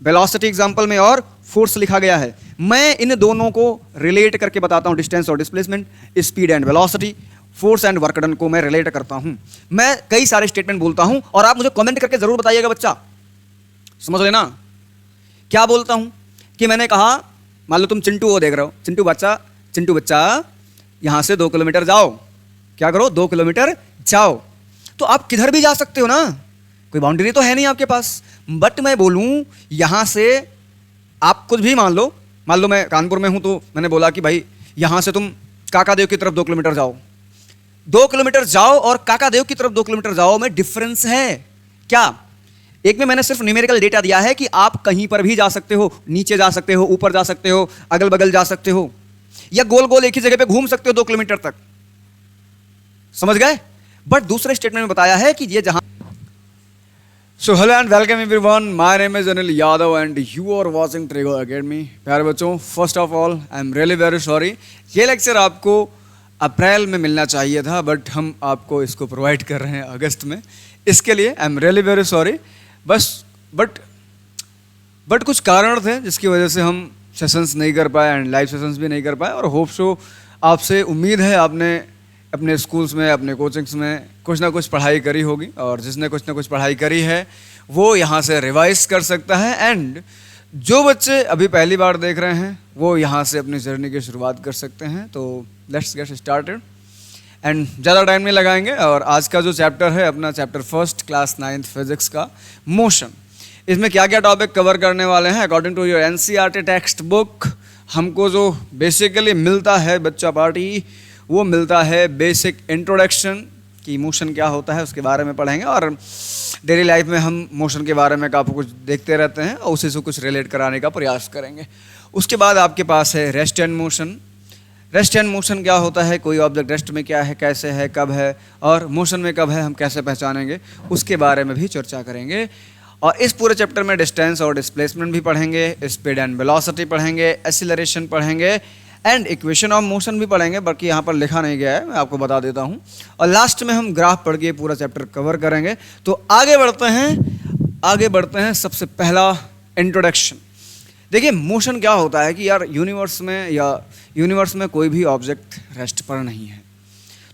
Velocity example में और force लिखा गया है। मैं इन दोनों को रिलेट करके बताता हूं, डिस्टेंस और displacement, speed and velocity, force and work done को मैं रिलेट करता हूं। मैं कई सारे स्टेटमेंट बोलता हूं और आप मुझे कमेंट करके जरूर बताइएगा बच्चा, समझ लेना क्या बोलता हूं। कि मैंने कहा, मान लो तुम चिंटू को देख रहे हो, चिंटू बच्चा यहां से 2 किलोमीटर जाओ, क्या करो 2 किलोमीटर जाओ। तो आप किधर भी जा सकते हो ना, कोई बाउंड्री तो है नहीं आपके पास। बट मैं बोलूं यहां से आप कुछ भी मान लो मैं कानपुर में हूं तो मैंने बोला कि भाई यहां से तुम काकादेव की तरफ 2 किलोमीटर जाओ। 2 किलोमीटर जाओ और काकादेव की तरफ 2 किलोमीटर जाओ में डिफरेंस है क्या? एक में मैंने सिर्फ न्यूमेरिकल डेटा दिया है कि आप कहीं पर भी जा सकते हो, नीचे जा सकते हो, ऊपर जा सकते हो, अगल बगल जा सकते हो, या गोल गोल एक ही जगह पे घूम सकते हो 2 किलोमीटर तक, समझ गए? बट दूसरे स्टेटमेंट में बताया है कि ये जहां So hello and welcome everyone. My name is Anil Yadav and you are watching Trigo Academy. प्यारे बच्चों, first of all I am really very sorry, ये लेक्चर आपको अप्रैल में मिलना चाहिए था बट हम आपको इसको प्रोवाइड कर रहे हैं अगस्त में। इसके लिए I am really very sorry. But कुछ कारण थे जिसकी वजह से हम सेशंस नहीं कर पाए एंड लाइव सेशंस भी नहीं कर पाए। और होप सो आपसे उम्मीद है आपने अपने स्कूल्स में, अपने कोचिंग्स में कुछ ना कुछ पढ़ाई करी होगी, और जिसने कुछ ना कुछ पढ़ाई करी है वो यहाँ से रिवाइज कर सकता है। एंड जो बच्चे अभी पहली बार देख रहे हैं वो यहाँ से अपनी जर्नी की शुरुआत कर सकते हैं। तो लेट्स गेट स्टार्टेड एंड ज़्यादा टाइम नहीं लगाएंगे। और आज का जो चैप्टर है अपना chapter first class 9th physics का मोशन, इसमें क्या क्या टॉपिक कवर करने वाले हैं according to your NCERT text book. हमको जो बेसिकली मिलता है बच्चा पार्टी, वो मिलता है बेसिक इंट्रोडक्शन कि मोशन क्या होता है उसके बारे में पढ़ेंगे। और डेली लाइफ में हम मोशन के बारे में काफ़ी कुछ देखते रहते हैं और उसी से कुछ रिलेट कराने का प्रयास करेंगे। उसके बाद आपके पास है rest and motion. Rest and motion क्या होता है, कोई ऑब्जेक्ट रेस्ट में क्या है, कैसे है, कब है, और मोशन में कब है, हम कैसे पहचानेंगे, उसके बारे में भी चर्चा करेंगे। और इस पूरे चैप्टर में डिस्टेंस और डिस्प्लेसमेंट भी पढ़ेंगे, स्पीड एंड वेलोसिटी पढ़ेंगे, एक्सीलरेशन पढ़ेंगे एंड इक्वेशन ऑफ मोशन भी पढ़ेंगे, बाकी यहाँ पर लिखा नहीं गया है, मैं आपको बता देता हूँ। और लास्ट में हम ग्राफ पढ़ के पूरा चैप्टर कवर करेंगे। तो आगे बढ़ते हैं सबसे पहला इंट्रोडक्शन। देखिए मोशन क्या होता है कि यार यूनिवर्स में कोई भी ऑब्जेक्ट रेस्ट पर नहीं है।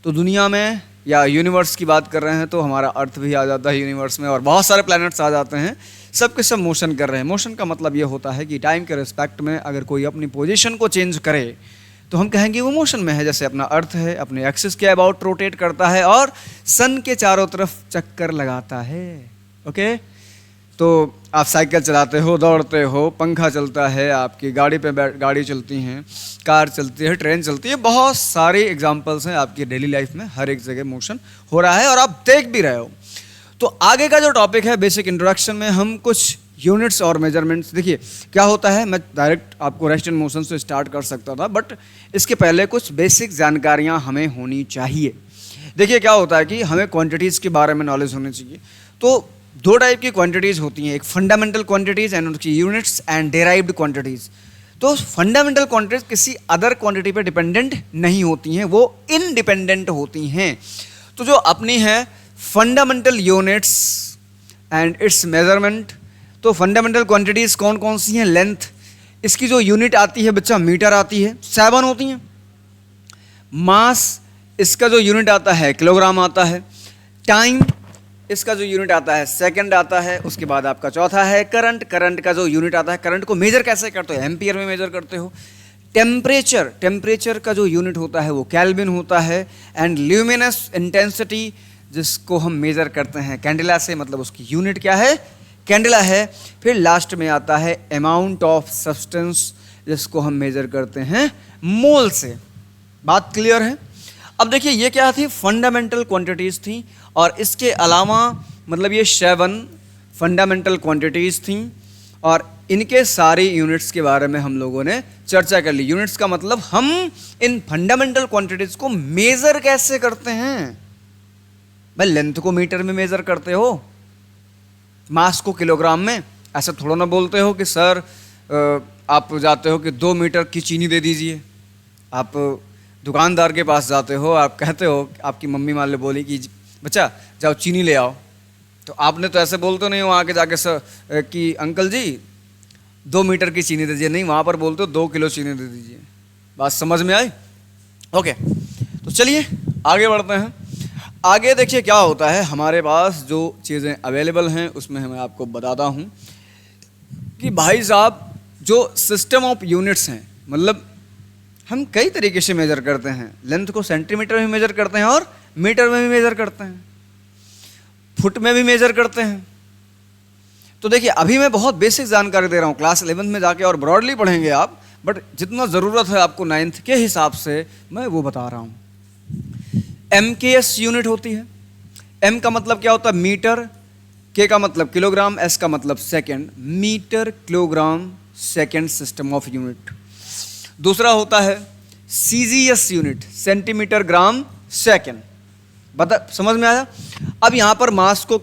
तो दुनिया में या यूनिवर्स की बात कर रहे हैं तो हमारा अर्थ भी आ जाता है यूनिवर्स में, और बहुत सारे प्लैनेट्स आ जाते हैं, सब के सब मोशन कर रहे हैं। मोशन का मतलब ये होता है कि टाइम के रिस्पेक्ट में अगर कोई अपनी पोजीशन को चेंज करे तो हम कहेंगे वो मोशन में है। जैसे अपना अर्थ है, अपने एक्सिस के अबाउट रोटेट करता है और सन के चारों तरफ चक्कर लगाता है। ओके, तो आप साइकिल चलाते हो, दौड़ते हो, पंखा चलता है, आपकी गाड़ी चलती हैं, कार चलती है, ट्रेन चलती है, बहुत सारे एग्जाम्पल्स हैं आपकी डेली लाइफ में, हर एक जगह मोशन हो रहा है और आप देख भी रहे हो। तो आगे का जो टॉपिक है बेसिक इंट्रोडक्शन में हम कुछ यूनिट्स और मेजरमेंट्स, देखिए क्या होता है, मैं डायरेक्ट आपको रेस्ट एंड मोशन से स्टार्ट कर सकता था बट इसके पहले कुछ बेसिक जानकारियाँ हमें होनी चाहिए। देखिए क्या होता है कि हमें क्वांटिटीज़ के बारे में नॉलेज होनी चाहिए। तो 2 टाइप की क्वांटिटीज़ होती हैं, एक फंडामेंटल क्वांटिटीज़ एंड उसकी यूनिट्स एंड डेराइव्ड क्वांटिटीज़। तो फंडामेंटल क्वांटिटीज़ किसी अदर क्वांटिटी पे डिपेंडेंट नहीं होती हैं, वो इनडिपेंडेंट होती हैं। तो जो अपनी है fundamental units and it's measurement, तो फंडामेंटल क्वांटिटीज़ कौन कौन सी हैं? लेंथ, इसकी जो यूनिट आती है बच्चा मीटर आती है, 7 होती हैं। मास, इसका जो यूनिट आता है किलोग्राम आता है। टाइम, इसका जो यूनिट आता है सेकंड आता है। उसके बाद आपका चौथा है करंट का जो यूनिट आता है, करंट को मेजर कैसे करते हो? एम्पियर में मेजर करते हो। टेम्परेचर का जो यूनिट होता है वो केल्विन होता है। एंड ल्यूमिनस इंटेंसिटी, जिसको हम मेजर करते हैं कैंडेला से, मतलब उसकी यूनिट क्या है? कैंडेला है। फिर लास्ट में आता है अमाउंट ऑफ सब्सटेंस, जिसको हम मेजर करते हैं मोल से। बात क्लियर है? अब देखिए ये क्या थी, फंडामेंटल क्वांटिटीज़ थी, और इसके अलावा मतलब ये 7 फंडामेंटल क्वांटिटीज़ थी, और इनके सारी यूनिट्स के बारे में हम लोगों ने चर्चा कर ली। यूनिट्स का मतलब हम इन फंडामेंटल क्वांटिटीज़ को मेज़र कैसे करते हैं। भाई लेंथ को मीटर में मेज़र करते हो, मास को किलोग्राम में, ऐसा थोड़ा ना बोलते हो कि सर आप जाते हो कि 2 मीटर की चीनी दे दीजिए। आप दुकानदार के पास जाते हो, आप कहते हो, आपकी मम्मी मान लो बोली कि बच्चा जाओ चीनी ले आओ, तो आपने तो ऐसे बोलते नहीं हो आके जाके सर कि अंकल जी 2 मीटर की चीनी दीजिए, नहीं वहाँ पर बोलते हो 2 किलो चीनी दे दीजिए। बात समझ में आई? ओके, तो चलिए आगे बढ़ते हैं। आगे देखिए क्या होता है, हमारे पास जो चीज़ें अवेलेबल हैं उसमें मैं आपको बताता हूँ कि भाई साहब जो सिस्टम ऑफ यूनिट्स हैं, मतलब हम कई तरीके से मेजर करते हैं। लेंथ को सेंटीमीटर में मेजर करते हैं और मीटर में भी मेजर करते हैं, फुट में भी मेजर करते हैं। तो देखिए अभी मैं बहुत बेसिक जानकारी दे रहा हूँ, क्लास 11 में जाके और ब्रॉडली पढ़ेंगे आप, बट जितना ज़रूरत है आपको 9th के हिसाब से मैं वो बता रहा हूँ। MKS यूनिट होती है। M का मतलब क्या होता है? मीटर। K का मतलब किलोग्राम, S का मतलब second. Metre kilogram second system of unit. दूसरा होता है CGS unit, centimetre gram second. बता, समझ में आया? अब यहां पर मास को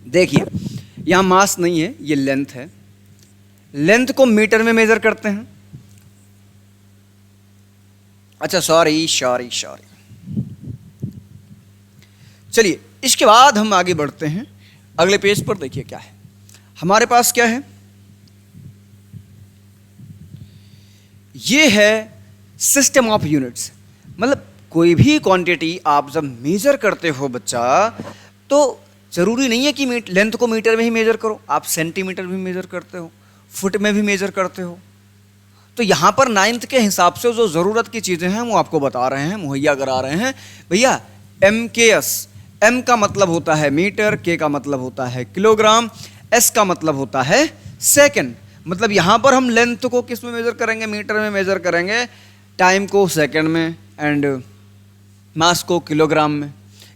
देखिए, यहां मास नहीं है, ये लेंथ है। लेंथ को मीटर में मेजर करते हैं। अच्छा सॉरी। चलिए इसके बाद हम आगे बढ़ते हैं। अगले पेज पर देखिए क्या है हमारे पास। क्या है? ये है सिस्टम ऑफ यूनिट्स। मतलब कोई भी क्वांटिटी आप जब मेजर करते हो बच्चा, तो जरूरी नहीं है कि लेंथ को मीटर में ही मेजर करो, आप सेंटीमीटर भी मेजर करते हो, फुट में भी मेजर करते हो। तो यहां पर 9th के हिसाब से जो जरूरत की चीजें हैं वो आपको बता रहे हैं, मुहैया करा रहे हैं। भैया MKS, M का मतलब होता है मीटर, K का मतलब होता है किलोग्राम, S का मतलब होता है सेकंड। मतलब यहां पर हम लेंथ को किस में मेजर करेंगे? मीटर में मेजर करेंगे, टाइम को सेकंड में, एंड मास को किलोग्राम में।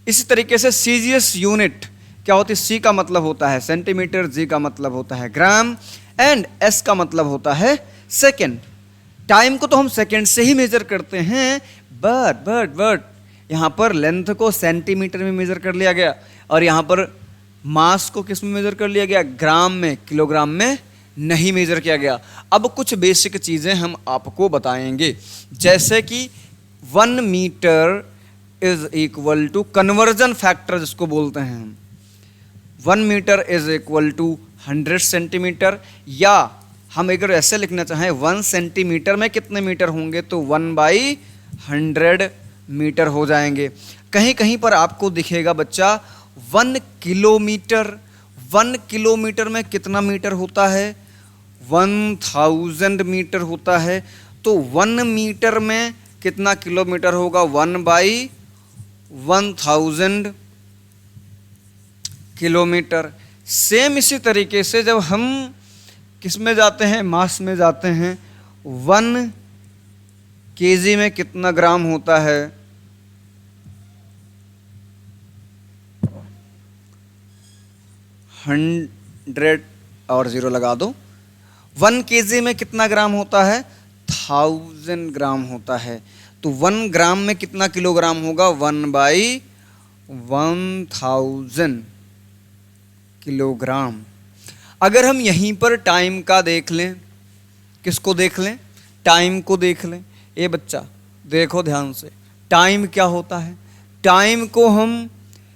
इसी तरीके से CGS यूनिट क्या होती है? C का मतलब होता है सेंटीमीटर, G का मतलब होता है ग्राम, एंड S का मतलब होता है सेकंड। टाइम को तो हम सेकंड से ही मेजर करते हैं, बट यहां पर लेंथ को सेंटीमीटर में मेजर कर लिया गया, और यहां पर मास को किस में मेजर कर लिया गया? ग्राम में, किलोग्राम में नहीं मेजर किया गया। अब कुछ बेसिक चीजें हम आपको बताएंगे, जैसे कि 1 metre is equal to conversion factor जिसको बोलते हैं हम, 1 metre is equal to 100 centimetre. या हम अगर ऐसे लिखना चाहें 1 सेंटीमीटर में कितने मीटर होंगे, तो 1/100 मीटर हो जाएंगे। कहीं कहीं पर आपको दिखेगा बच्चा 1 किलोमीटर। 1 किलोमीटर में कितना मीटर होता है? 1000 मीटर होता है। तो 1 मीटर में कितना किलोमीटर होगा? 1/1000 किलोमीटर। सेम इसी तरीके से जब हम किस में जाते हैं? मास में जाते हैं। 1 केजी में कितना ग्राम होता है? 100 और 0 लगा दो। 1 केजी में कितना ग्राम होता है? 1000 ग्राम होता है। तो 1 ग्राम में कितना किलोग्राम होगा? 1/1000 किलोग्राम। अगर हम यहीं पर टाइम का देख लें, किसको देख लें? टाइम को देख लें। ये बच्चा देखो ध्यान से, टाइम क्या होता है? टाइम को हम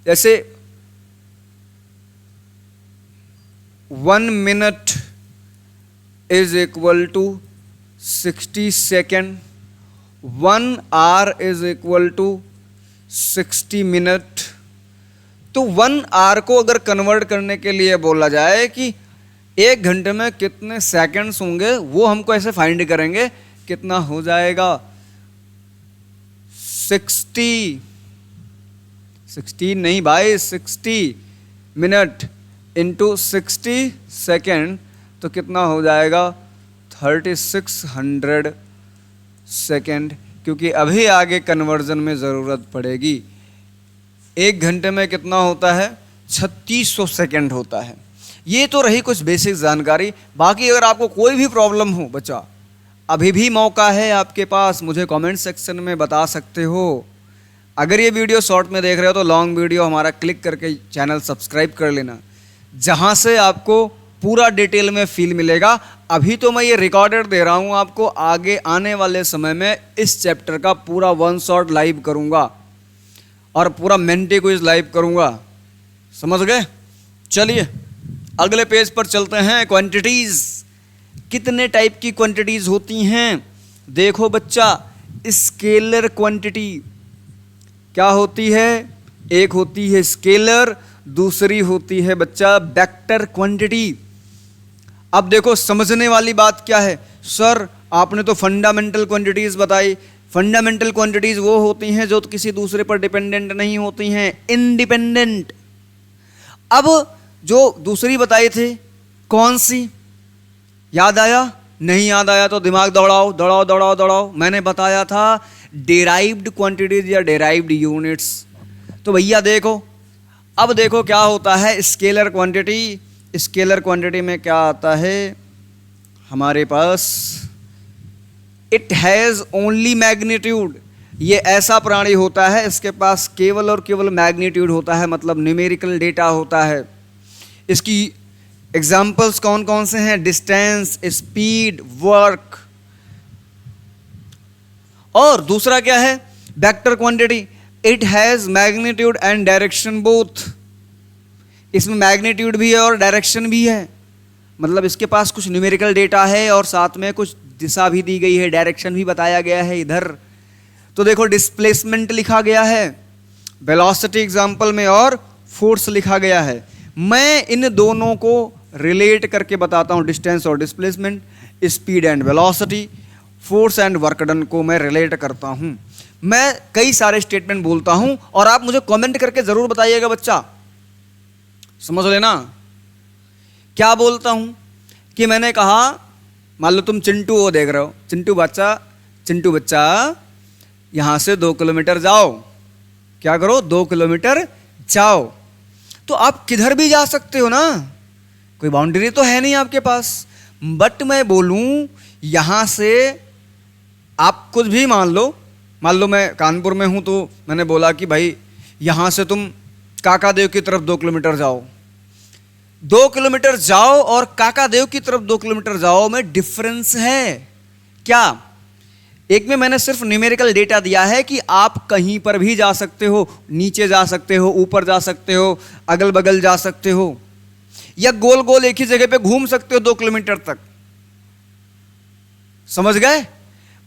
जैसे 1 minute is equal to 60 second, 1 hour is equal to 60 minute. तो 1 आवर को अगर कन्वर्ट करने के लिए बोला जाए कि 1 घंटे में कितने सेकंड्स होंगे, वो हमको ऐसे फाइंड करेंगे, कितना हो जाएगा? 60 नहीं भाई, 60 मिनट इंटू 60 सेकेंड, तो कितना हो जाएगा? 3600 सेकेंड। क्योंकि अभी आगे कन्वर्जन में ज़रूरत पड़ेगी। 1 घंटे में कितना होता है? 3600 सेकेंड होता है। ये तो रही कुछ बेसिक जानकारी। बाकी अगर आपको कोई भी प्रॉब्लम हो बच्चा, अभी भी मौका है आपके पास, मुझे कमेंट सेक्शन में बता सकते हो। अगर ये वीडियो शॉर्ट में देख रहे हो तो लॉन्ग वीडियो हमारा क्लिक करके चैनल सब्सक्राइब कर लेना, जहाँ से आपको पूरा डिटेल में फील मिलेगा। अभी तो मैं ये रिकॉर्डेड दे रहा हूँ आपको, आगे आने वाले समय में इस चैप्टर का पूरा 1 शॉट लाइव करूँगा और पूरा मेंटी क्विज लाइव करूँगा। समझ गए? चलिए अगले पेज पर चलते हैं। क्वांटिटीज, कितने टाइप की क्वांटिटीज होती हैं? देखो बच्चा, स्केलर क्वांटिटी क्या होती है? एक होती है स्केलर, दूसरी होती है बच्चा वेक्टर क्वांटिटी। अब देखो समझने वाली बात क्या है, सर आपने तो फंडामेंटल क्वांटिटीज बताई। फंडामेंटल क्वांटिटीज वो होती हैं जो किसी दूसरे पर डिपेंडेंट नहीं होती हैं, इंडिपेंडेंट। अब जो दूसरी बताई थी कौन सी, याद आया? नहीं याद आया तो दिमाग दौड़ाओ दौड़ाओ दौड़ाओ दौड़ाओ। मैंने बताया था डेराइव्ड क्वांटिटीज या डेराइव्ड यूनिट्स। तो भैया देखो, अब देखो क्या होता है स्केलर क्वांटिटी। स्केलर क्वांटिटी में क्या आता है हमारे पास? It has only magnitude. ये ऐसा प्राणी होता है इसके पास केवल और केवल मैग्नीट्यूड होता है, मतलब न्यूमेरिकल डेटा होता है। इसकी एग्जाम्पल्स कौन कौन से हैं? Distance, speed, work. और दूसरा क्या है? Vector quantity. It has magnitude and direction both. इसमें मैग्नीट्यूड भी है और डायरेक्शन भी है, मतलब इसके पास कुछ न्यूमेरिकल डेटा है और साथ में कुछ दिशा भी दी गई है, डायरेक्शन भी बताया गया है इधर। तो देखो डिस्प्लेसमेंट लिखा गया है वेलोसिटी एग्जाम्पल में और फोर्स लिखा गया है। मैं इन दोनों को रिलेट करके बताता हूँ, डिस्टेंस और displacement, speed and velocity, force and work done को मैं रिलेट करता हूँ। मैं कई सारे स्टेटमेंट बोलता हूँ और आप मुझे कमेंट करके ज़रूर बताइएगा बच्चा, समझ लेना क्या बोलता हूँ। कि मैंने कहा मान लो तुम चिंटू वो देख रहे हो, चिंटू बच्चा यहाँ से 2 किलोमीटर जाओ। क्या करो? 2 किलोमीटर जाओ। तो आप किधर भी जा सकते हो ना, कोई बाउंड्री तो है नहीं आपके पास। बट मैं बोलूँ यहाँ से आप कुछ भी मान लो मैं कानपुर में हूँ, तो मैंने बोला कि भाई यहाँ से तुम काकादेव की तरफ 2 किलोमीटर जाओ। 2 किलोमीटर जाओ और काकादेव की तरफ 2 किलोमीटर जाओ में डिफरेंस है क्या? एक में मैंने सिर्फ न्यूमेरिकल डेटा दिया है कि आप कहीं पर भी जा सकते हो, नीचे जा सकते हो, ऊपर जा सकते हो, अगल बगल जा सकते हो, या गोल गोल एक ही जगह पे घूम सकते हो 2 किलोमीटर तक। समझ गए?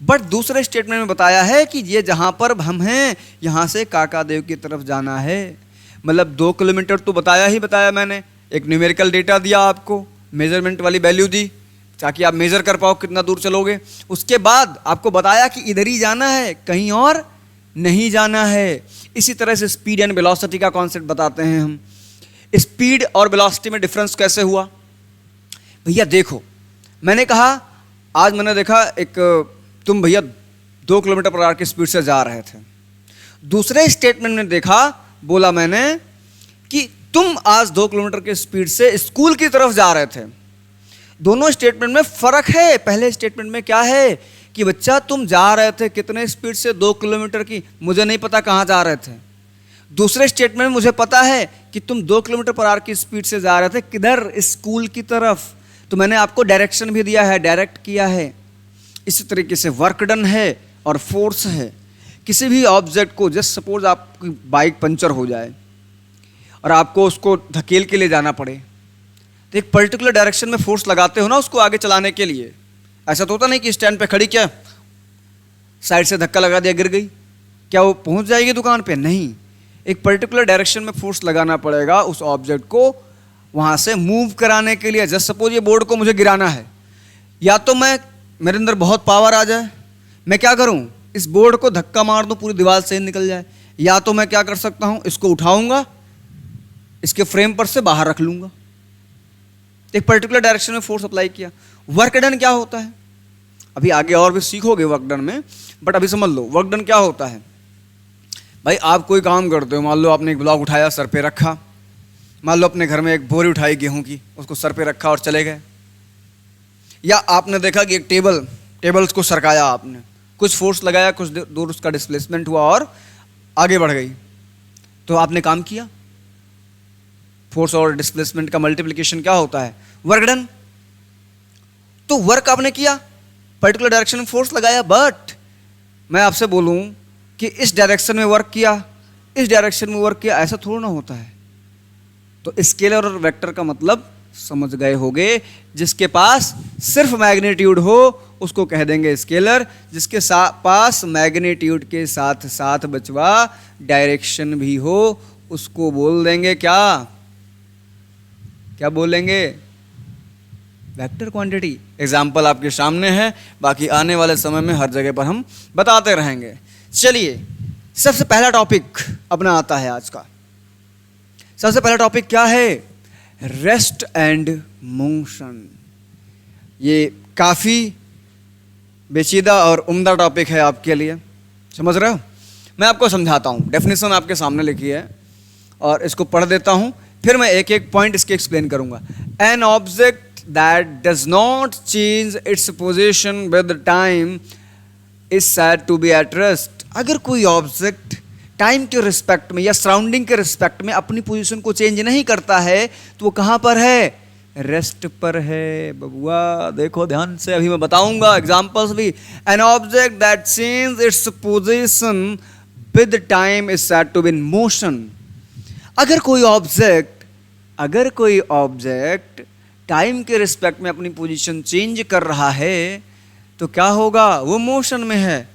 बट दूसरे स्टेटमेंट में बताया है कि ये जहां पर हम हैं यहां से काकादेव की तरफ जाना है, मतलब 2 किलोमीटर तो बताया मैंने। एक न्यूमेरिकल डेटा दिया आपको, मेजरमेंट वाली वैल्यू दी ताकि आप मेजर कर पाओ कितना दूर चलोगे। उसके बाद आपको बताया कि इधर ही जाना है, कहीं और नहीं जाना है। इसी तरह से स्पीड एंड वेलोसिटी का कॉन्सेप्ट बताते हैं हम। स्पीड और वेलोसिटी में डिफरेंस कैसे हुआ? भैया देखो, मैंने कहा आज मैंने देखा तुम भैया 2 किलोमीटर पर आवर की स्पीड से जा रहे थे। दूसरे स्टेटमेंट में देखा, बोला मैंने कि तुम आज 2 किलोमीटर की स्पीड से स्कूल की तरफ जा रहे थे। दोनों स्टेटमेंट में फर्क है। पहले स्टेटमेंट में क्या है कि बच्चा तुम जा रहे थे कितने स्पीड से? 2 किलोमीटर की, मुझे नहीं पता कहाँ जा रहे थे। दूसरे स्टेटमेंट में मुझे पता है कि तुम 2 किलोमीटर पर आवर की स्पीड से जा रहे थे, किधर? स्कूल की तरफ। तो मैंने आपको डायरेक्शन भी दिया है, डायरेक्ट किया है। इसी तरीके से वर्क डन है और फोर्स है। किसी भी ऑब्जेक्ट को, जस्ट सपोज आपकी बाइक पंचर हो जाए और आपको उसको धकेल के ले जाना पड़े, तो एक पर्टिकुलर डायरेक्शन में फोर्स लगाते हो ना उसको आगे चलाने के लिए। ऐसा तो होता नहीं कि स्टैंड पे खड़ी क्या साइड से धक्का लगा दिया गिर गई, क्या वो पहुंच जाएगी दुकान पे? नहीं, एक पर्टिकुलर डायरेक्शन में फोर्स लगाना पड़ेगा उस ऑब्जेक्ट को वहां से मूव कराने के लिए। जस्ट सपोज ये बोर्ड को मुझे गिराना है, या तो मेरे अंदर बहुत पावर आ जाए, मैं क्या करूं, इस बोर्ड को धक्का मार दूं पूरी दीवार से निकल जाए, या तो मैं क्या कर सकता हूं, इसको उठाऊंगा, इसके फ्रेम पर से बाहर रख लूंगा। एक पर्टिकुलर डायरेक्शन में फोर्स अप्लाई किया। वर्क डन क्या होता है? अभी आगे और भी सीखोगे वर्क डन में, बट अभी समझ लो वर्क डन क्या होता है। भाई आप कोई काम करते हो, मान लो आपने एक ब्लॉक उठाया, सर पे रखा, मान लो अपने घर में एक बोरी उठाई गेहूं की, उसको सर पे रखा और चले गए। या आपने देखा कि एक टेबल्स को सरकाया, आपने कुछ फोर्स लगाया, कुछ दूर उसका डिस्प्लेसमेंट हुआ और आगे बढ़ गई, तो आपने काम किया। फोर्स और डिस्प्लेसमेंट का मल्टीप्लिकेशन क्या होता है? Work done. तो वर्क आपने किया, पर्टिकुलर डायरेक्शन में फोर्स लगाया, बट मैं आपसे बोलूं कि इस डायरेक्शन में वर्क किया, इस डायरेक्शन में वर्क किया, ऐसा थोड़ा ना होता है। तो स्केलर और वेक्टर का मतलब समझ गए होगे। जिसके पास सिर्फ मैग्नीट्यूड हो उसको कह देंगे स्केलर, जिसके पास मैग्नीट्यूड के साथ साथ बचवा डायरेक्शन भी हो उसको बोल देंगे क्या, क्या बोलेंगे, वेक्टर क्वांटिटी। एग्जाम्पल आपके सामने है, बाकी आने वाले समय में हर जगह पर हम बताते रहेंगे। चलिए सबसे पहला टॉपिक अपना आता है आज का। सबसे पहला टॉपिक क्या है, रेस्ट एंड मोशन। ये काफ़ी पेचीदा और उम्दा टॉपिक है आपके लिए, समझ रहे हो। मैं आपको समझाता हूँ, डेफिनेशन आपके सामने लिखी है और इसको पढ़ देता हूँ, फिर मैं एक एक पॉइंट इसके एक्सप्लेन करूँगा। An object that does not change its position with time is said to be at rest. अगर कोई ऑब्जेक्ट टाइम के रिस्पेक्ट में या सराउंडिंग के रिस्पेक्ट में अपनी पोजीशन को चेंज नहीं करता है तो वो कहाँ पर है, रेस्ट पर है बबुआ। देखो ध्यान से, अभी मैं बताऊंगा एग्जांपल्स भी। An object that change its position with time is said to be in motion. अगर कोई ऑब्जेक्ट टाइम के रिस्पेक्ट में अपनी पोजीशन चेंज कर रहा है तो क्या होगा, वो मोशन में है।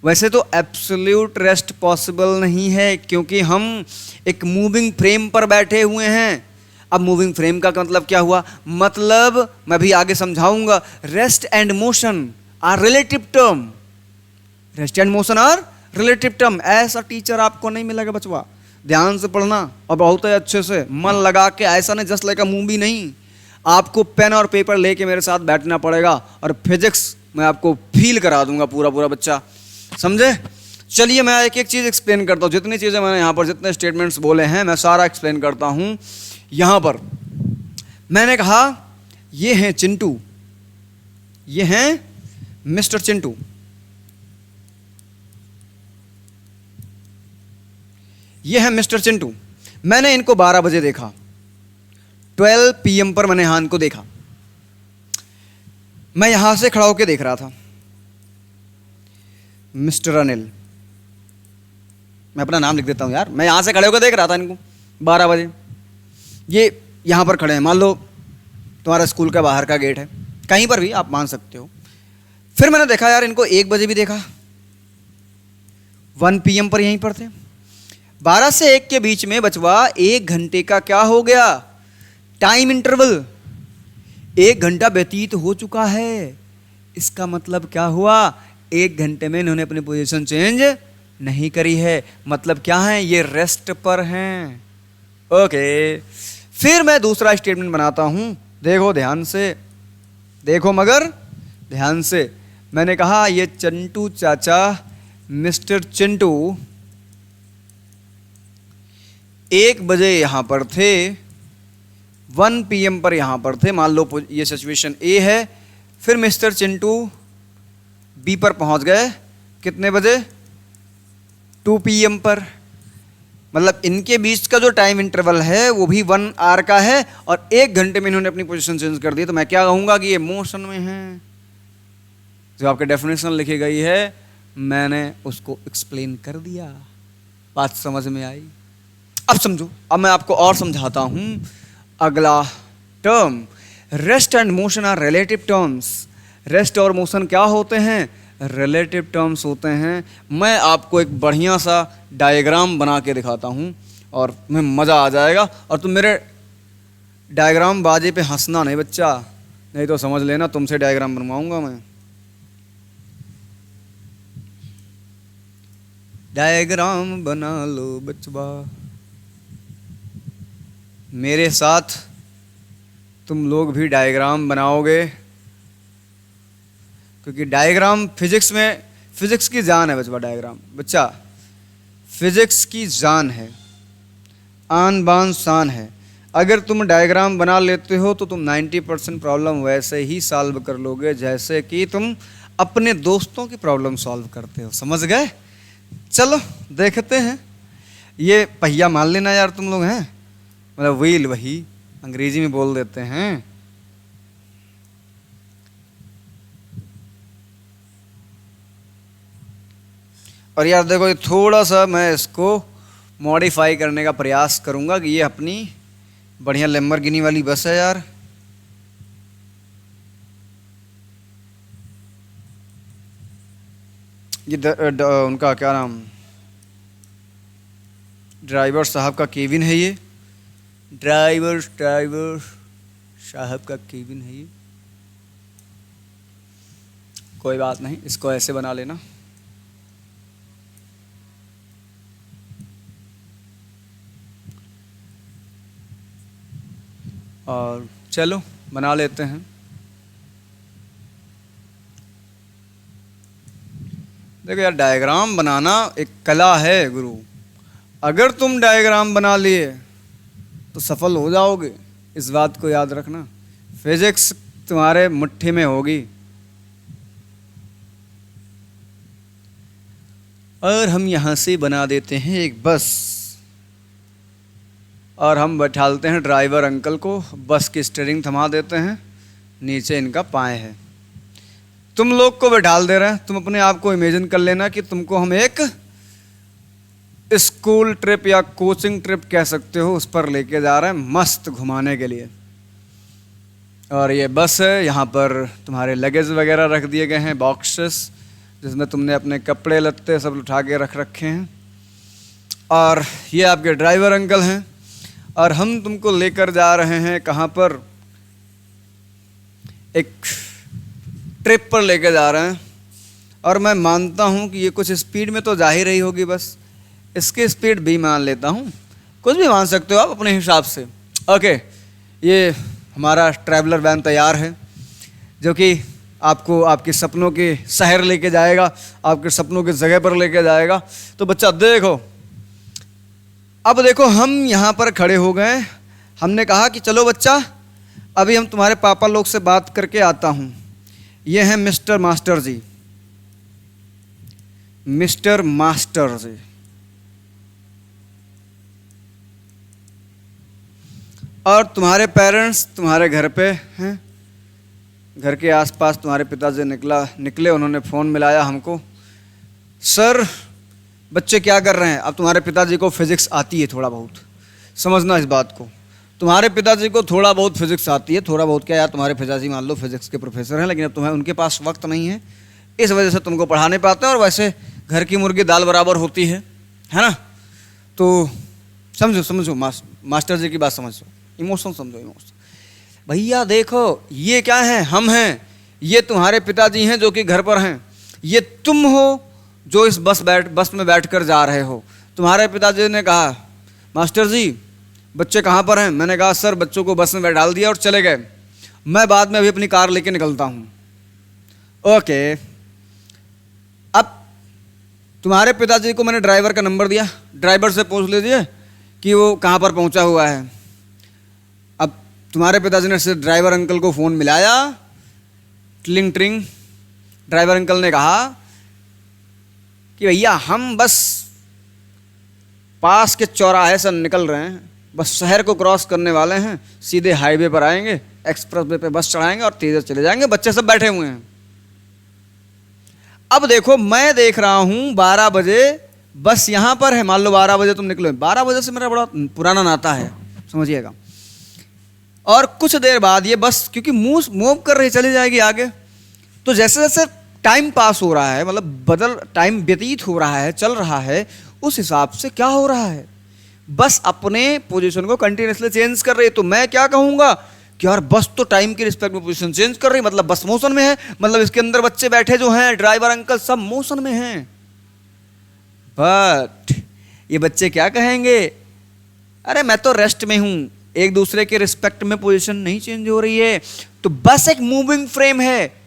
वैसे तो एब्सोल्यूट रेस्ट पॉसिबल नहीं है क्योंकि हम एक मूविंग फ्रेम पर बैठे हुए हैं। अब मूविंग फ्रेम का मतलब क्या हुआ, मतलब मैं भी आगे समझाऊंगा। Rest and motion are relative term, rest and motion are relative term. ऐसा टीचर आपको नहीं मिलेगा बचवा, ध्यान से पढ़ना और बहुत ही अच्छे से मन लगा के। ऐसा नहीं जस्ट लाइक अ मूवी नहीं, आपको पेन और पेपर लेके मेरे साथ बैठना पड़ेगा और फिजिक्स मैं आपको फील करा दूंगा पूरा पूरा, बच्चा समझे। चलिए मैं एक एक चीज़ एक्सप्लेन करता हूँ। जितनी चीज़ें मैंने यहाँ पर जितने स्टेटमेंट्स बोले हैं मैं सारा एक्सप्लेन करता हूँ। यहाँ पर मैंने कहा ये हैं चिंटू, ये हैं मिस्टर चिंटू। ये हैं मिस्टर चिंटू। मैंने इनको 12 बजे देखा, 12 PM पर मैंने यहाँ इनको देखा। मैं यहाँ से खड़ा होकर देख रहा था। मिस्टर अनिल, मैं अपना नाम लिख देता हूँ यार। मैं यहाँ से खड़े होकर देख रहा था इनको 12 बजे। ये यहाँ पर खड़े हैं, मान लो तुम्हारा स्कूल का बाहर का गेट है, कहीं पर भी आप मान सकते हो। फिर मैंने देखा यार इनको 1 बजे भी देखा, 1 PM पर यहीं पर थे। 12 से 1 के बीच में बचवा 1 घंटे का क्या हो गया, टाइम इंटरवल। 1 घंटा व्यतीत हो चुका है। इसका मतलब क्या हुआ, 1 घंटे में इन्होंने अपनी पोजीशन चेंज नहीं करी है। मतलब क्या है, ये रेस्ट पर हैं। ओके, फिर मैं दूसरा स्टेटमेंट बनाता हूं। देखो ध्यान से, देखो मगर ध्यान से। मैंने कहा ये चिंटू चाचा, मिस्टर चिंटू 1 बजे यहां पर थे, 1 PM पर यहां पर थे। मान लो ये सिचुएशन ए है। फिर मिस्टर चिंटू बी पर पहुंच गए कितने बजे, 2 PM पर। मतलब इनके बीच का जो टाइम इंटरवल है वो भी 1 आवर का है और 1 घंटे में इन्होंने अपनी पोजीशन चेंज कर दी। तो मैं क्या कहूँगा कि ये मोशन में है। जो आपके डेफिनेशन लिखी गई है मैंने उसको एक्सप्लेन कर दिया, बात समझ में आई। अब समझो, अब मैं आपको और समझाता हूँ। अगला term, rest and motion are relative terms. Rest और मोशन क्या होते हैं, रिलेटिव टर्म्स होते हैं। मैं आपको एक बढ़िया सा डायग्राम बना के दिखाता हूँ और तुम्हें मज़ा आ जाएगा। और तुम मेरे डायग्राम बाजे पे हंसना नहीं बच्चा, नहीं तो समझ लेना तुमसे डायग्राम बनवाऊंगा मैं। डायग्राम बना लो बचवा, मेरे साथ तुम लोग भी डायग्राम बनाओगे, क्योंकि डायग्राम फिजिक्स में, फिजिक्स की जान है बचवा। डायग्राम बच्चा फिजिक्स की जान है, आन बान शान है। अगर तुम डायग्राम बना लेते हो तो तुम 90% प्रॉब्लम वैसे ही सॉल्व कर लोगे जैसे कि तुम अपने दोस्तों की प्रॉब्लम सॉल्व करते हो। समझ गए। चलो देखते हैं। ये पहिया मान लेना यार तुम लोग हैं, मतलब व्हील, वही अंग्रेजी में बोल देते हैं। और यार देखो, ये थोड़ा सा मैं इसको मॉडिफाई करने का प्रयास करूंगा कि ये अपनी बढ़िया लैम्बोर्गिनी वाली बस है यार। ये उनका क्या नाम, ड्राइवर साहब का केबिन है ये। ड्राइवर साहब का केबिन है ये। कोई बात नहीं, इसको ऐसे बना लेना। और चलो बना लेते हैं। देखो यार, डायग्राम बनाना एक कला है गुरु। अगर तुम डायग्राम बना लिए तो सफल हो जाओगे, इस बात को याद रखना। फिजिक्स तुम्हारे मुट्ठी में होगी। और हम यहाँ से बना देते हैं एक बस, और हम बैठालते हैं ड्राइवर अंकल को। बस की स्टीयरिंग थमा देते हैं, नीचे इनका पाए है। तुम लोग को बैठाल दे रहे हैं। तुम अपने आप को इमेजिन कर लेना कि तुमको हम एक स्कूल ट्रिप या कोचिंग ट्रिप कह सकते हो, उस पर लेके जा रहे हैं मस्त घुमाने के लिए। और ये बस है, यहाँ पर तुम्हारे लगेज वगैरह रख दिए गए हैं, बॉक्सेस जिसमें तुमने अपने कपड़े लत्ते सब उठा के रख रखे हैं। और ये आपके ड्राइवर अंकल हैं, और हम तुमको लेकर जा रहे हैं कहाँ पर, एक ट्रिप पर लेकर जा रहे हैं। और मैं मानता हूँ कि ये कुछ स्पीड में तो जा ही रही होगी, बस इसकी स्पीड भी मान लेता हूँ, कुछ भी मान सकते हो आप अपने हिसाब से। ओके, ये हमारा ट्रैवलर वैन तैयार है, जो कि आपको आपके सपनों के शहर लेके जाएगा, आपके सपनों की जगह पर लेके जाएगा। तो बच्चा देखो, अब देखो हम यहाँ पर खड़े हो गए। हमने कहा कि चलो बच्चा, अभी हम तुम्हारे पापा लोग से बात करके आता हूँ। ये हैं मिस्टर मास्टर जी, मिस्टर मास्टर जी। और तुम्हारे पेरेंट्स तुम्हारे घर पे हैं, घर के आसपास तुम्हारे पिताजी निकले, उन्होंने फ़ोन मिलाया हमको। सर बच्चे क्या कर रहे हैं? अब तुम्हारे पिताजी को फिजिक्स आती है थोड़ा बहुत, समझना इस बात को। तुम्हारे पिताजी को थोड़ा बहुत फिजिक्स आती है, थोड़ा बहुत क्या यार, तुम्हारे पिताजी मान लो फिजिक्स के प्रोफेसर हैं, लेकिन अब तुम्हें उनके पास वक्त नहीं है, इस वजह से तुमको पढ़ा नहीं पाते। और वैसे घर की मुर्गी दाल बराबर होती है ना। तो समझो मास्टर जी की बात समझो, इमोशन समझो, इमोशन। भैया देखो, ये क्या है? हम हैं, ये तुम्हारे पिताजी हैं जो कि घर पर हैं, ये तुम हो जो इस बस में बैठकर जा रहे हो। तुम्हारे पिताजी ने कहा, मास्टर जी बच्चे कहाँ पर हैं? मैंने कहा सर बच्चों को बस में बैठाल दिया और चले गए, मैं बाद में अभी अपनी कार लेके निकलता हूँ। ओके, अब तुम्हारे पिताजी को मैंने ड्राइवर का नंबर दिया, ड्राइवर से पूछ लीजिए कि वो कहाँ पर पहुँचा हुआ है। अब तुम्हारे पिताजी ने सिर्फ ड्राइवर अंकल को फ़ोन मिलाया, ट्रिंग ट्रिंग। ड्राइवर अंकल ने कहा कि भैया हम बस पास के चौराहे से निकल रहे हैं, बस शहर को क्रॉस करने वाले हैं, सीधे हाईवे पर आएंगे, एक्सप्रेस वे पे बस चढ़ाएंगे और तेज चले जाएंगे। बच्चे सब बैठे हुए हैं। अब देखो, मैं देख रहा हूं 12 बजे बस यहां पर है, मान लो 12 बजे तुम निकलो, 12 बजे से मेरा बड़ा पुराना नाता है, समझिएगा। और कुछ देर बाद ये बस क्योंकि मूव कर रही चली जाएगी आगे, तो जैसे जैसे टाइम पास हो रहा है, मतलब टाइम व्यतीत हो रहा है, चल रहा है, उस हिसाब से क्या हो रहा है, बस अपने पोजीशन को कंटिन्यूसली चेंज कर रही है। तो मैं क्या कहूँगा कि यार बस तो टाइम की रिस्पेक्ट में पोजीशन चेंज कर रही है, मतलब बस मोशन में है, मतलब इसके अंदर बच्चे बैठे जो हैं, ड्राइवर अंकल सब मोशन में हैं। बट ये बच्चे क्या कहेंगे, अरे मैं तो रेस्ट में हूँ, एक दूसरे के रिस्पेक्ट में पोजीशन नहीं चेंज हो रही है। तो बस एक मूविंग फ्रेम है।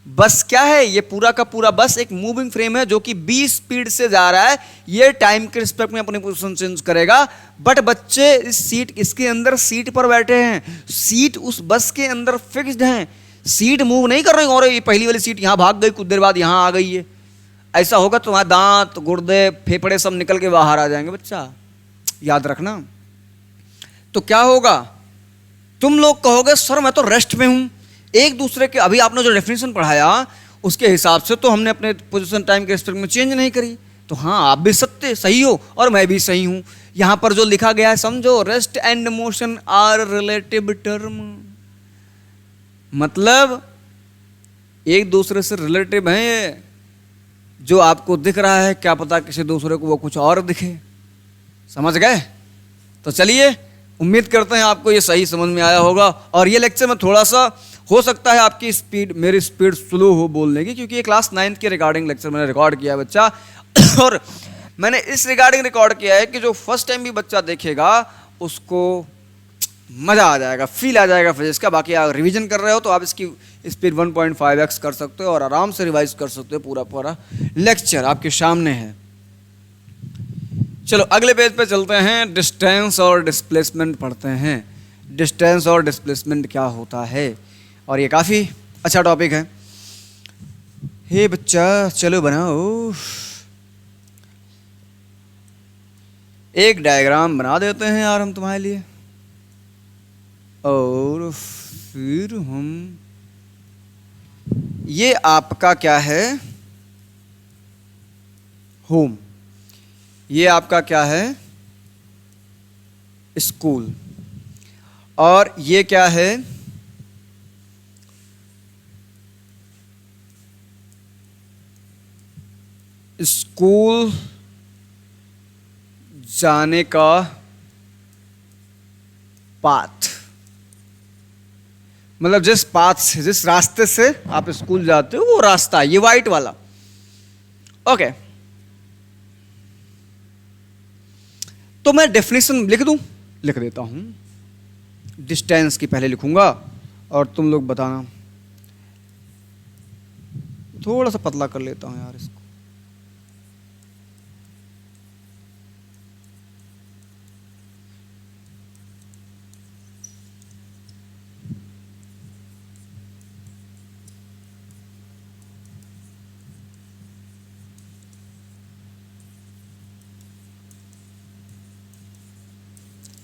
बस क्या है, ये पूरा का पूरा बस एक मूविंग फ्रेम है जो कि 20 स्पीड से जा रहा है। ये टाइम के रिस्पेक्ट में अपनी पोजीशन चेंज करेगा, बट बच्चे इस सीट, इसके अंदर सीट पर बैठे हैं, सीट उस बस के अंदर फिक्स्ड हैं, सीट मूव नहीं कर रही। और ये पहली वाली सीट यहाँ भाग गई, कुछ देर बाद यहाँ आ गई है। ऐसा होगा तो तुम्हारे दांत, गुर्दे, फेफड़े सब निकल के बाहर आ जाएंगे बच्चा, याद रखना। तो क्या होगा, तुम लोग कहोगे सर मैं तो रेस्ट में हूं। एक दूसरे के, अभी आपने जो डेफिनेशन पढ़ाया उसके हिसाब से तो हमने अपने पोजीशन टाइम के रिस्पेक्ट में चेंज नहीं करी, तो हाँ, आप भी सत्य सही हो और मैं भी सही हूं। यहां पर जो लिखा गया है समझो, rest and motion are relative term, मतलब एक दूसरे से रिलेटिव हैं ये। जो आपको दिख रहा है क्या पता किसी दूसरे को वो कुछ और दिखे। समझ गए? तो चलिए, उम्मीद करते हैं आपको ये सही समझ में आया होगा। और ये लेक्चर में थोड़ा सा हो सकता है आपकी स्पीड, मेरी स्पीड स्लो हो बोलने की, क्योंकि ये क्लास 9th के रिगार्डिंग लेक्चर मैंने रिकॉर्ड किया है बच्चा। और मैंने इस रिगार्डिंग रिकॉर्ड किया है कि जो फर्स्ट टाइम भी बच्चा देखेगा उसको मज़ा आ जाएगा, फील आ जाएगा फिजिक्स का। बाकी आप रिवीजन कर रहे हो तो आप इसकी स्पीड 1.5x कर सकते हो और आराम से रिवाइज कर सकते हो। पूरा पूरा लेक्चर आपके सामने है। चलो अगले पेज पे चलते हैं, डिस्टेंस और डिस्प्लेसमेंट पढ़ते हैं। डिस्टेंस और डिस्प्लेसमेंट क्या होता है, और ये काफ़ी अच्छा टॉपिक है। हे बच्चा चलो बनाओ, एक डायग्राम बना देते हैं यार हम तुम्हारे लिए, और फिर हम, ये आपका क्या है, होम, ये आपका क्या है, स्कूल, और ये क्या है, स्कूल जाने का पाथ, मतलब जिस पाथ से, जिस रास्ते से आप स्कूल जाते हो वो रास्ता, ये वाइट वाला। ओके, तो मैं डेफिनेशन लिख दूं, लिख देता हूं। डिस्टेंस की पहले लिखूंगा और तुम लोग बताना। थोड़ा सा पतला कर लेता हूं यार इसको।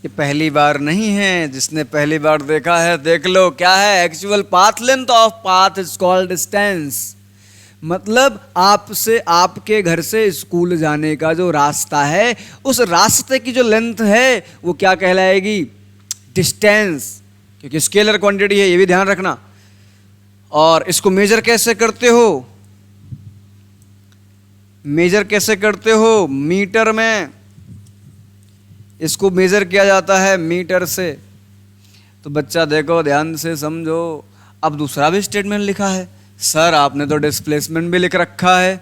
ये पहली बार नहीं है, जिसने पहली बार देखा है देख लो क्या है। Actual path length of path is called distance, मतलब आपसे, आपके घर से स्कूल जाने का जो रास्ता है उस रास्ते की जो लेंथ है वो क्या कहलाएगी, डिस्टेंस। क्योंकि स्केलर क्वांटिटी है, ये भी ध्यान रखना। और इसको मेजर कैसे करते हो, मेजर कैसे करते हो, मीटर में इसको मेजर किया जाता है, मीटर से। तो बच्चा देखो ध्यान से समझो। अब दूसरा भी स्टेटमेंट लिखा है, सर आपने तो डिस्प्लेसमेंट भी लिख रखा है।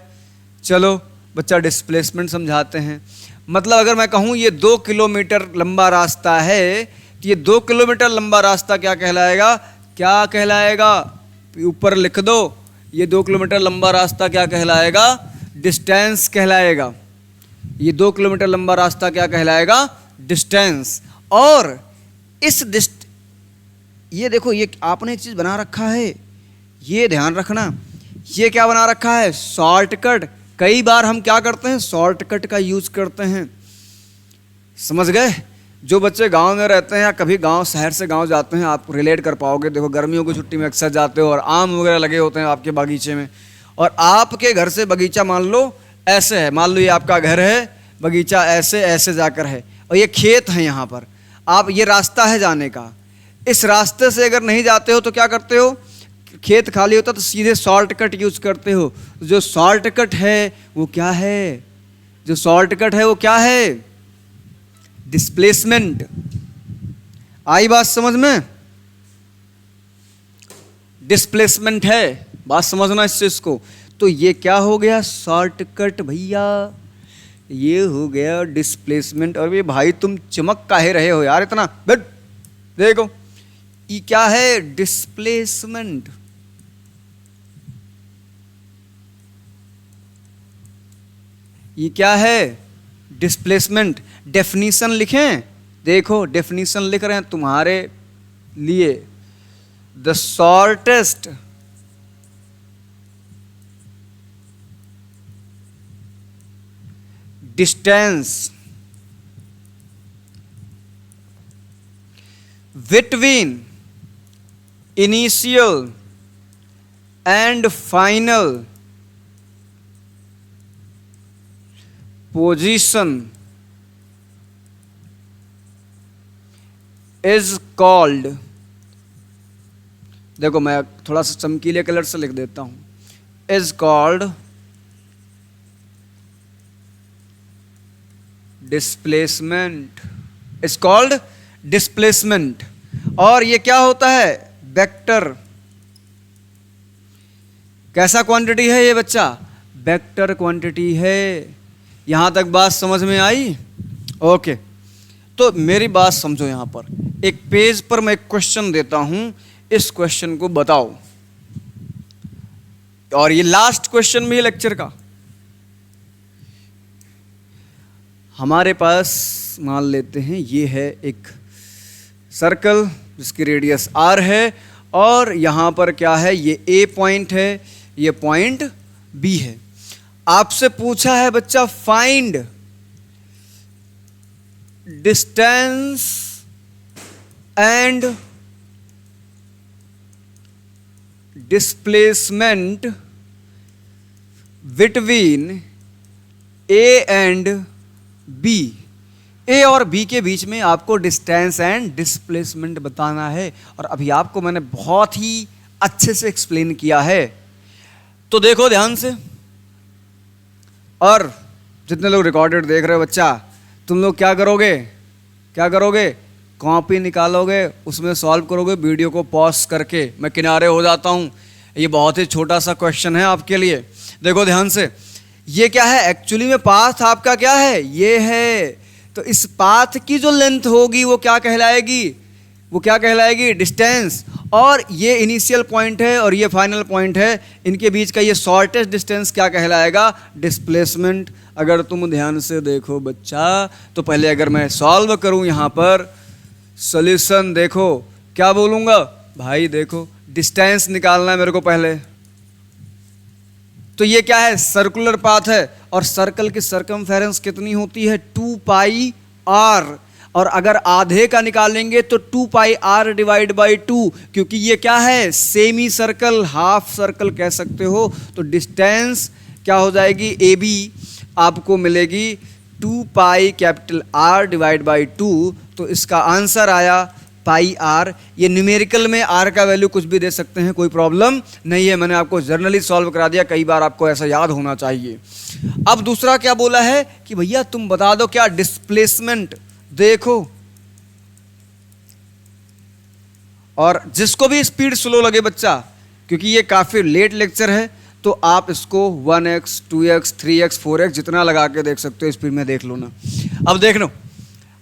चलो बच्चा डिस्प्लेसमेंट समझाते हैं। मतलब अगर मैं कहूँ ये 2 किलोमीटर लंबा रास्ता है, तो ये 2 किलोमीटर लंबा रास्ता क्या कहलाएगा, क्या कहलाएगा, ऊपर लिख दो। ये 2 किलोमीटर लंबा रास्ता क्या कहलाएगा, डिस्टेंस कहलाएगा। ये 2 किलोमीटर लंबा रास्ता क्या कहलाएगा, डिस्टेंस। और इस ये देखो, ये आपने एक चीज बना रखा है, ये ध्यान रखना। ये क्या बना रखा है, शॉर्टकट। कई बार हम क्या करते हैं, शॉर्टकट का यूज करते हैं। समझ गए? जो बच्चे गांव में रहते हैं या कभी गांव, शहर से गांव जाते हैं, आप रिलेट कर पाओगे। देखो गर्मियों की छुट्टी में अक्सर जाते हो और आम वगैरह लगे होते हैं आपके बागीचे में, और आपके घर से बगीचा मान लो ऐसे है, मान लो ये आपका घर है, बगीचा ऐसे ऐसे जाकर है, और ये खेत है। यहाँ पर आप, ये रास्ता है जाने का। इस रास्ते से अगर नहीं जाते हो तो क्या करते हो, खेत खाली होता तो सीधे शॉर्टकट यूज करते हो। जो शॉर्टकट है वो क्या है, जो शॉर्टकट है वो क्या है, डिस्प्लेसमेंट। आई बात समझ में? डिस्प्लेसमेंट है, बात समझना इस चीज को। तो ये क्या हो गया, शॉर्टकट भैया, ये हो गया डिस्प्लेसमेंट। और ये भाई तुम चमक काहे रहे हो यार इतना, बैठ देखो ये क्या है, डिस्प्लेसमेंट। ये क्या है, डिस्प्लेसमेंट। डेफिनीशन लिखें, देखो डेफिनीशन लिख रहे हैं तुम्हारे लिए। The shortest distance between initial and final position is called, देखो मैं थोड़ा सा चमकीले कलर से लिख देता हूं, is called displacement, is called displacement. और ये क्या होता है? वेक्टर। कैसा क्वांटिटी है ये बच्चा? वेक्टर क्वांटिटी है। यहां तक बात समझ में आई? ओके, तो मेरी बात समझो। यहां पर एक पेज पर मैं एक क्वेश्चन देता हूं, इस क्वेश्चन को बताओ, और ये लास्ट क्वेश्चन भी है लेक्चर का। हमारे पास मान लेते हैं ये है एक सर्कल जिसकी रेडियस r है, और यहां पर क्या है? ये A पॉइंट है, ये पॉइंट B है। आपसे पूछा है बच्चा find distance and displacement between A and B। ए और बी के बीच में आपको डिस्टेंस एंड डिस्प्लेसमेंट बताना है, और अभी आपको मैंने बहुत ही अच्छे से एक्सप्लेन किया है। तो देखो ध्यान से, और जितने लोग रिकॉर्डेड देख रहे हो बच्चा, तुम लोग क्या करोगे? क्या करोगे? कॉपी निकालोगे, उसमें सॉल्व करोगे, वीडियो को पॉज करके। मैं किनारे हो जाता हूं, ये बहुत ही छोटा सा क्वेश्चन है आपके लिए। देखो ध्यान से, ये क्या है? एक्चुअली में पाथ आपका क्या है? ये है। तो इस पाथ की जो लेंथ होगी वो क्या कहलाएगी? वो क्या कहलाएगी? डिस्टेंस। और ये इनिशियल पॉइंट है और ये फाइनल पॉइंट है, इनके बीच का ये शॉर्टेस्ट डिस्टेंस क्या कहलाएगा? डिस्प्लेसमेंट। अगर तुम ध्यान से देखो बच्चा, तो पहले अगर मैं सॉल्व करूं यहां पर सॉल्यूशन, देखो क्या बोलूंगा भाई? देखो डिस्टेंस निकालना है मेरे को पहले। तो ये क्या है? सर्कुलर पाथ है, और सर्कल की सर्कमफेरेंस कितनी होती है? 2 पाई r। और अगर आधे का निकालेंगे तो 2 पाई r डिवाइड बाई 2, क्योंकि ये क्या है? सेमी सर्कल, हाफ सर्कल कह सकते हो। तो डिस्टेंस क्या हो जाएगी? ए बी आपको मिलेगी 2 pi capital R divide by 2। तो इसका आंसर आया पाई आर। ये न्यूमेरिकल में आर का वैल्यू कुछ भी दे सकते हैं, कोई प्रॉब्लम नहीं है। मैंने आपको जर्नली सॉल्व करा दिया, कई बार आपको ऐसा याद होना चाहिए। अब दूसरा क्या बोला है कि भैया तुम बता दो क्या डिस्प्लेसमेंट। देखो, और जिसको भी स्पीड स्लो लगे बच्चा, क्योंकि ये काफी लेट लेक्चर है, तो आप इसको 1x 2x 3x 4x जितना लगा के देख सकते हो, स्पीड में देख लो ना। अब देख लो,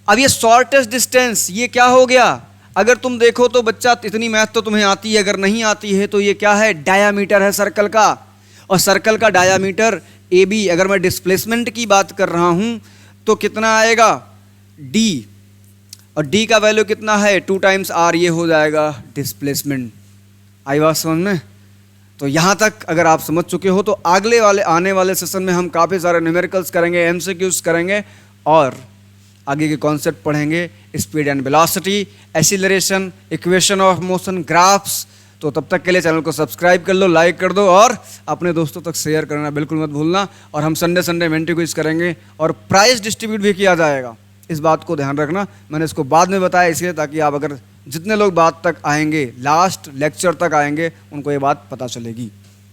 अब ये शॉर्टेस्ट डिस्टेंस ये क्या हो गया? अगर तुम देखो तो बच्चा, इतनी मैथ तो तुम्हें आती है, अगर नहीं आती है तो ये क्या है? डायामीटर है सर्कल का, और सर्कल का डायामीटर ए बी। अगर मैं डिस्प्लेसमेंट की बात कर रहा हूं तो कितना आएगा? डी, और डी का वैल्यू कितना है? 2 टाइम्स आर, ये हो जाएगा डिस्प्लेसमेंट। आई बात समझ में? तो यहां तक अगर आप समझ चुके हो तो अगले वाले आने वाले सेशन में हम काफ़ी सारे न्यूमेरिकल्स करेंगे, एमसीक्यूज करेंगे, और आगे के कॉन्सेप्ट पढ़ेंगे, speed and velocity, acceleration, equation of motion, graphs. तो तब तक के लिए चैनल को सब्सक्राइब कर लो, लाइक कर दो, और अपने दोस्तों तक शेयर करना बिल्कुल मत भूलना। और हम संडे मेंटी क्विज करेंगे और प्राइज डिस्ट्रीब्यूट भी किया जाएगा, इस बात को ध्यान रखना। मैंने इसको बाद में बताया इसलिए ताकि आप, अगर जितने लोग बात तक आएंगे, लास्ट लेक्चर तक आएंगे, उनको ये बात पता चलेगी।